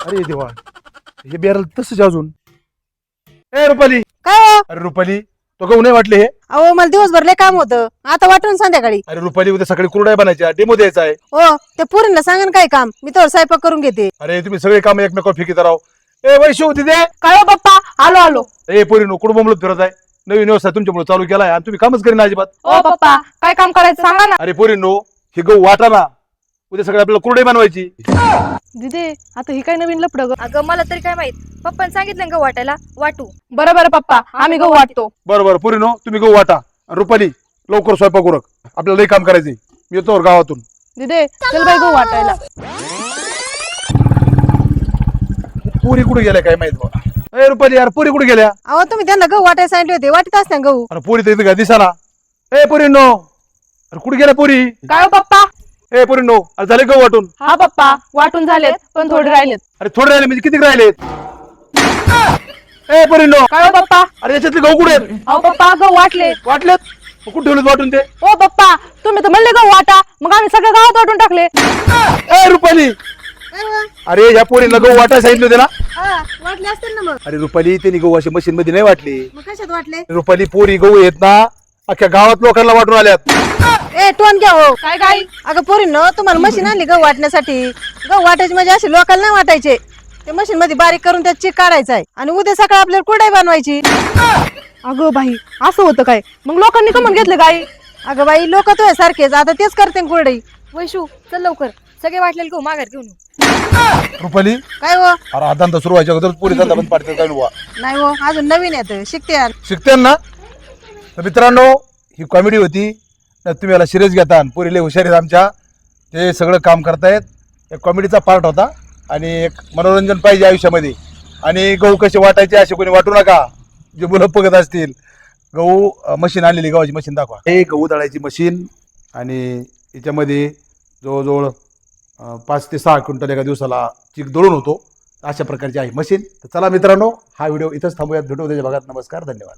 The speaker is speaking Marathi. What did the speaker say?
अरे देवा, हे बियारल तसंच अजून. ए रुपाली, काय हो? अरे रुपाली, तो गहू नाही वाटले हे? अहो मला दिवसभर लय काम होतं, आता वाटून संध्याकाळी. अरे रुपाली, उद्या सकाळी कुरड्या बनायच्या, डेमो द्यायचा आहे. हो त्या पुरीला सांगा ना काय काम, मी तर स्वयंपाक करून घेते. अरे तुम्ही सगळे काम एकमेकावर फेकीत राव. ए वैशू तिथे. काय हो पप्पा, आलो आलो. ए पोरीनो, कुठं बोंबलत फिरत आहे? नवीन व्यवसाय तुमच्यामुळे चालू केलाय आणि तुम्ही कामच करीना अजिबात. ओ पप्पा, काय काम करायचं सांगा ना. अरे पोरीनो, हे गहू वाटा ना, उद्या सगळे आपल्याला कुरडे बनवायची. दिदे आता ही काय नवीन लपड ग. अगं मला तरी काय माहित, पप्पाने सांगितलं का वाटायला, वाटू. बरं बरं पप्पा, आम्ही गहू वाटतो. बरं पोरीनो, तुम्ही गहू वाटा. आणि रुपाली, लवकर स्वयंपाक उरक, आपल्याला लई काम करायचंय. मी येतो गावातून. दिदे चल बाई गहू वाटायला. पुरी कुठे गेल्या काय माहित बा. ए रुपाली, यार पुरी कुठे गेल्या? अहो तुम्ही त्यांना गहू वाटायला सांगितले होते, वाटत असत्या गहू. अरे पुरी तर काय दिसाना. ए पोरीनो, अरे कुठे गेल्या पुरी? काय हो पप्पा? ए पोरीनो, अरे झाले गहू वाटून? हा पप्पा, वाटून झालेत पण थोडे राहिलेत. अरे थोडे राहिले म्हणजे किती राहिलेत? ए पोरीनो, काय हो पप्पा? अरे याच्यातले गहू कुठे आहेत? अहो पप्पा गहू वाटले. वाटलेत? मग कुठे ठेवलेत वाटून ते? ओ पप्पा, तुम्ही तर म्हणले गहू वाटा, मग आम्ही सगळे गावात वाटून टाकले. ए रुपाली, अरे या पोरीला गहू वाटायला सांगितले होते ना? वाटले असतील ना मग. अरे रुपाली, त्यांनी गहू अशी मशीन मध्ये नाही वाटली. मग कशात वाटले? रुपाली, पोरी गहू येत ना अख्ख्या गावात लोकांना वाटून आल्यात. ए टोन घ्या हो. काय काय? अगं पोरी न तुम्हाला मशीन आणली गहू वाटण्यासाठी. गहू वाटायचे म्हणजे असे लोकांना नाही वाटायचे, ते मशीन मध्ये बारीक करून त्यात चीक काढायचा आहे आणि उद्या सकाळी आपल्याला कुरडई बनवायची. अगं बाई, असं होतं काय? मग लोकांनी कमून घेतले गाई? अगं बाई, लोक तो सारखेच आता तेच करते कुरडई. वैशू चल लवकर, सगळे वाटलेले गहू माघार घेऊन येऊ. रुपाली, काय हो? अरे हा धंदा सुरू व्हायच्या अगोदर पुरी धंदा बंद पाडते काय नुवा. नाही हो, अजून नवीन येत शिकते यार. शिकते ना. तर मित्रांनो, ही कॉमेडी होती. तर तुम्ही याला सिरियस घेता. पुरीले हुशार आहेत आमच्या, ते सगळं काम करतायत. एक कॉमेडीचा पार्ट होता आणि एक मनोरंजन पाहिजे आयुष्यामध्ये. आणि गहू कसे वाटायचे असे कोणी वाटू नका, जे मुलं बघत असतील. गहू मशीन आणलेली, गव्हाची मशीन दाखवा. हे गहू दळायची मशीन आणि याच्यामध्ये जवळजवळ 5 ते 6 क्विंटल एका दिवसाला चीक दळून होतो. अशा प्रकारची आहे मशीन. तर चला मित्रांनो, हा व्हिडिओ इथंच थांबूयात. भेटू उद्याच्या भागात. नमस्कार, धन्यवाद.